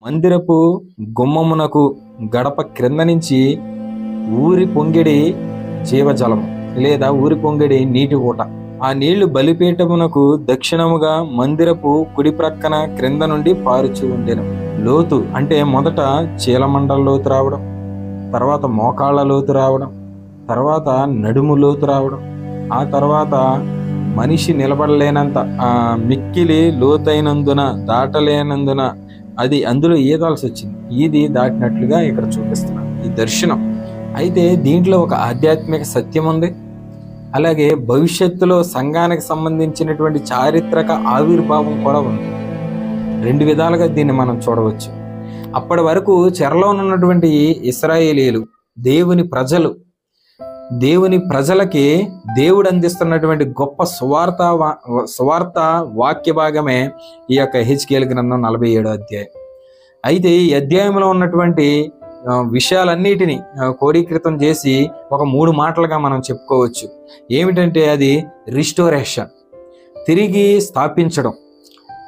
మందిరపు గుమ్మమునకు గడప క్రింద నుంచి ఊరి పొంగిడి జీవజలము లేదా ఊరి పొంగిడి నీటి ఊట. ఆ నీళ్లు బలిపీఠమునకు దక్షిణముగా మందిరపు కుడి ప్రక్కన క్రింద నుండి పారుచు ఉండెను. లోతు అంటే మొదట చీలమండల లోతు రావడం, తర్వాత మోకాళ్ళ లోతు రావడం, తర్వాత నడుము లోతు రావడం, ఆ తర్వాత మనిషి నిలబడలేనంత మిక్కిలి లోతైనందున దాటలేనందున అది అందులో ఈదాల్సి వచ్చింది. ఇది దాటినట్లుగా ఇక్కడ చూపిస్తున్నాను ఈ దర్శనం. అయితే దీంట్లో ఒక ఆధ్యాత్మిక సత్యం ఉంది, అలాగే భవిష్యత్తులో సంఘానికి సంబంధించినటువంటి చారిత్రక ఆవిర్భావం కూడా ఉంది. రెండు విధాలుగా దీన్ని మనం చూడవచ్చు. అప్పటి వరకు చెరలో ఉన్నటువంటి ఇశ్రాయేలీయులు దేవుని ప్రజలకి దేవుడు అందిస్తున్నటువంటి గొప్ప సువార్త వాక్య భాగమే ఈ యొక్క హెజ్కేలు గ్రంథం 47వ అధ్యాయం. అయితే ఈ అధ్యాయంలో ఉన్నటువంటి విషయాలన్నిటినీ కోడీకృతం చేసి ఒక 3 మాటలుగా మనం చెప్పుకోవచ్చు. ఏమిటంటే అది రిస్టోరేషన్, తిరిగి స్థాపించడం.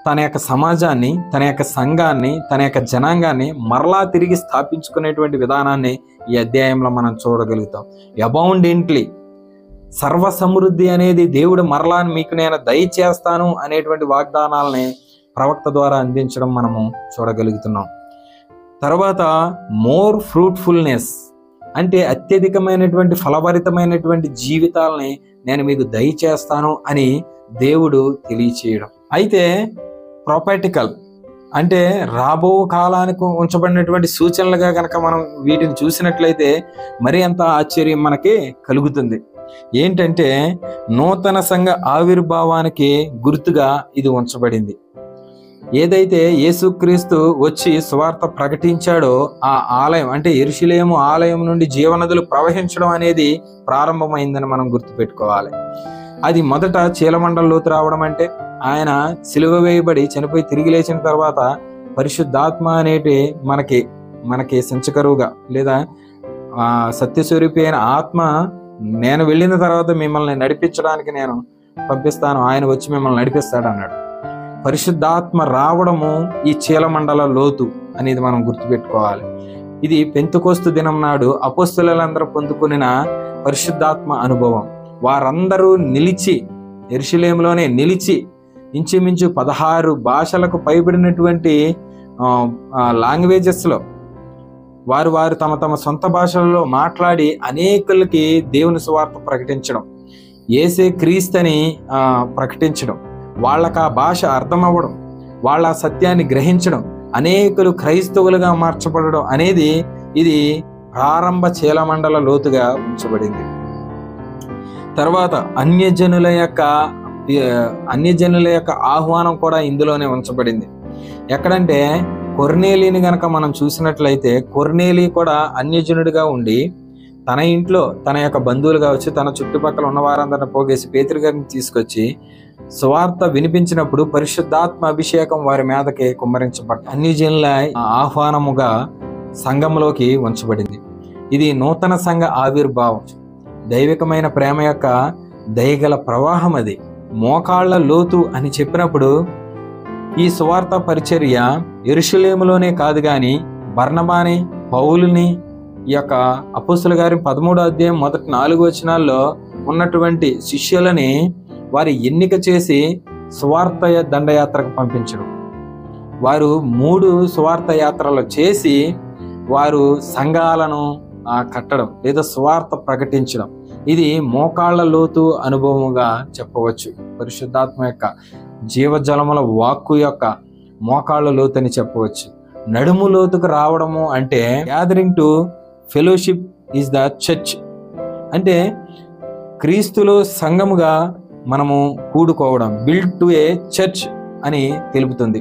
తన యొక్క సమాజాన్ని, తన యొక్క సంఘాన్ని, తన యొక్క జనాంగాన్ని మరలా తిరిగి స్థాపించుకునేటువంటి విధానాన్ని ఈ అధ్యాయంలో మనం చూడగలుగుతాం. అబౌండెంట్లీ, సర్వ సమృద్ధి అనేది దేవుడు మరలా మీకు నేను దయచేస్తాను అనేటువంటి వాగ్దానాలని ప్రవక్త ద్వారా అందించడం మనము చూడగలుగుతున్నాం. తర్వాత మోర్ ఫ్రూట్ఫుల్నెస్ అంటే అత్యధికమైనటువంటి ఫలభరితమైనటువంటి జీవితాలని నేను మీకు దయచేస్తాను అని దేవుడు తెలియచేయడం. అయితే ప్రొఫెటికల్ అంటే రాబో కాలానికి ఉంచబడినటువంటి సూచనలుగా కనుక మనం వీటిని చూసినట్లయితే మరి అంత ఆశ్చర్యం మనకి కలుగుతుంది. ఏంటంటే నూతన సంఘ ఆవిర్భావానికి గుర్తుగా ఇది ఉంచబడింది. ఏదైతే యేసుక్రీస్తు వచ్చి సువార్త ప్రకటించాడో ఆ ఆలయం అంటే యెరూషలేము ఆలయం నుండి జీవనదులు ప్రవహించడం అనేది ప్రారంభమైందని మనం గుర్తుపెట్టుకోవాలి. అది మొదట చీలమండల లోతు రావడం అంటే ఆయన సిలువ వేయబడి చనిపోయి తిరిగి లేచిన తర్వాత పరిశుద్ధాత్మ అనేటి మనకి సంచకరువుగా లేదా సత్యస్వరూపి అయిన ఆత్మ నేను వెళ్ళిన తర్వాత మిమ్మల్ని నడిపించడానికి నేను పంపిస్తాను, ఆయన వచ్చి మిమ్మల్ని నడిపిస్తాడు అన్నాడు. పరిశుద్ధాత్మ రావడము ఈ చీలమండల లోతు అనేది మనం గుర్తుపెట్టుకోవాలి. ఇది పెంతెకోస్తు దినం నాడు అపోస్తలులందరూ పొందుకున్న పరిశుద్ధాత్మ అనుభవం. వారందరూ యెరూషలేములోనే నిలిచి ఇంచుమించు 16 భాషలకు పైబడినటువంటి లాంగ్వేజెస్లో వారు తమ సొంత భాషలలో మాట్లాడి అనేకులకి దేవుని సువార్త ప్రకటించడం, యేసే క్రీస్తుని ప్రకటించడం, వాళ్ళకి ఆ భాష అర్థమవ్వడం, వాళ్ళ సత్యాన్ని గ్రహించడం, అనేకులు క్రైస్తవులుగా మార్చబడడం అనేది ఇది ప్రారంభ చీలమండల లోతుగా ఉంచబడింది. తర్వాత అన్యజనుల యొక్క ఆహ్వానం కూడా ఇందులోనే ఉంచబడింది. ఎక్కడంటే కొర్నేలీని గనక మనం చూసినట్లయితే కొర్నేలీ కూడా అన్యజనుడిగా ఉండి తన ఇంట్లో తన యొక్క బంధువులు కావచ్చు, తన చుట్టుపక్కల ఉన్న వారందరిని పోగేసి పేతురు గారిని తీసుకొచ్చి సువార్త వినిపించినప్పుడు పరిశుద్ధాత్మ అభిషేకం వారి మీదకి కుమ్మరించబడ్డ అన్యజనుల ఆహ్వానముగా సంఘంలోకి ఉంచబడింది. ఇది నూతన సంఘ ఆవిర్భావం, దైవికమైన ప్రేమ యొక్క దయగల ప్రవాహం. అది మోకాళ్ల లోతు అని చెప్పినప్పుడు ఈ సువార్త పరిచర్య యెరూషలేములోనే కాదు కానీ బర్నబాని, పౌలుని, ఈ యొక్క అపోస్తలుల గారి 13వ అధ్యాయం మొదటి 4 వచనాల్లో ఉన్నటువంటి శిష్యులని వారి ఎన్నిక చేసి సువార్త దండయాత్రకు పంపించడం. వారు 3 సువార్త యాత్రలు చేసి వారు సంఘాలను కట్టడం లేదా సువార్త ప్రకటించడం. ఇది మోకాళ్ల లోతు అనుభవముగా చెప్పవచ్చు. పరిశుద్ధాత్మ యొక్క జీవజలముల వాక్కు యొక్క మోకాళ్ల లోతు అని చెప్పవచ్చు. నడుము లోతుకు రావడము అంటే gathering to fellowship is the church అంటే క్రీస్తులో సంఘముగా మనము కూడుకోవడం, బిల్డ్ టు ఏ చర్చ్ అని తెలుపుతుంది.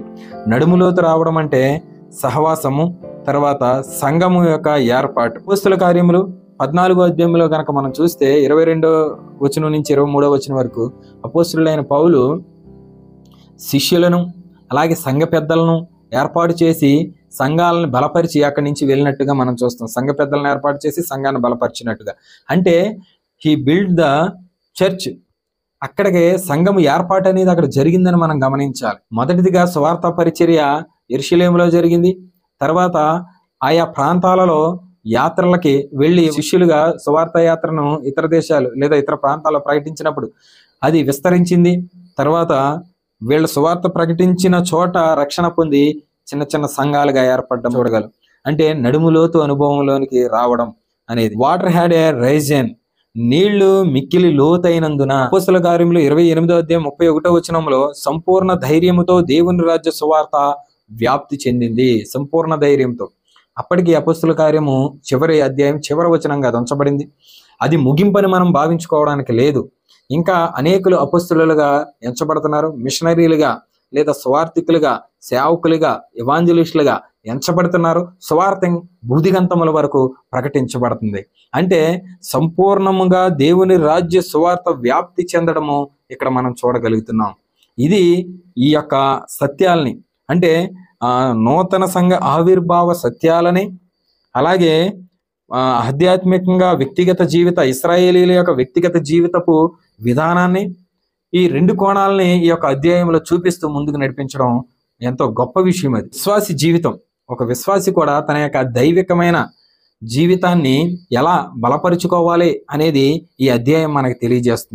నడుము లోతు రావడం అంటే సహవాసము, తర్వాత సంఘము యొక్క ఏర్పాటు. అపోస్తలుల కార్యములు 14వ అధ్యాయంలో కనుక మనం చూస్తే 22వ వచనం నుంచి 23వ వచనం వరకు అపోస్తలుడైన పౌలు శిష్యులను అలాగే సంఘ పెద్దలను ఏర్పాటు చేసి సంఘాలను బలపరిచి అక్కడి నుంచి వెళ్ళినట్టుగా మనం చూస్తాం. సంఘ పెద్దలను ఏర్పాటు చేసి సంఘాన్ని బలపరిచినట్టుగా అంటే హీ బిల్డ్ ద చర్చ్. అక్కడికి సంఘము ఏర్పాటు అనేది అక్కడ జరిగిందని మనం గమనించాలి. మొదటిదిగా సువార్త పరిచర్య యెరూషలేములో జరిగింది, తర్వాత ఆయా ప్రాంతాలలో యాత్రలకి వెళ్ళి శిష్యులుగా సువార్త యాత్రను ఇతర దేశాలు లేదా ఇతర ప్రాంతాల్లో ప్రకటించినప్పుడు అది విస్తరించింది. తర్వాత వీళ్ళ సువార్త ప్రకటించిన చోట రక్షణ పొంది చిన్న చిన్న సంఘాలుగా ఏర్పడడం చూడగలం. అంటే నడుములోతు అనుభవంలోనికి రావడం అనేది. వాటర్ హ్యాడ్ ఏ రైజన్, నీళ్లు మిక్కిలి లోతైనందున. అపోస్తల కార్యములు 28వ అధ్యాయం 31వ వచనంలో సంపూర్ణ ధైర్యముతో దేవుని రాజ్య సువార్త వ్యాప్తి చెందింది. సంపూర్ణ ధైర్యంతో. అప్పటికి అపోస్తల కార్యము చివరి అధ్యాయం చివరి వచనంగా ఉంచబడింది. అది ముగింపని మనం భావించుకోవడానికి లేదు. ఇంకా అనేకులు అపోస్తలులుగా ఎంచబడుతున్నారు, మిషనరీలుగా లేదా స్వార్థికులుగా, సేవకులుగా, ఎవాంజలిస్టులుగా ఎంచబడుతున్నారు. సువార్త బూదిగంతముల వరకు ప్రకటించబడుతుంది. అంటే సంపూర్ణముగా దేవుని రాజ్య సువార్త వ్యాప్తి చెందడము ఇక్కడ మనం చూడగలుగుతున్నాం. ఇది ఈ యొక్క సత్యాల్ని, అంటే నూతన సంఘ ఆవిర్భావ సత్యాలని, అలాగే ఆధ్యాత్మికంగా వ్యక్తిగత జీవిత ఇశ్రాయేలీల యొక్క వ్యక్తిగత జీవితపు విధానాన్ని, ఈ రెండు కోణాలని ఈ యొక్క అధ్యాయంలో చూపిస్తూ ముందుకు నడిపించడం ఎంతో గొప్ప విషయం. అది విశ్వాసి జీవితం. ఒక విశ్వాసి కూడా తన యొక్క దైవికమైన జీవితాన్ని ఎలా బలపరుచుకోవాలి అనేది ఈ అధ్యాయం మనకు తెలియజేస్తుంది.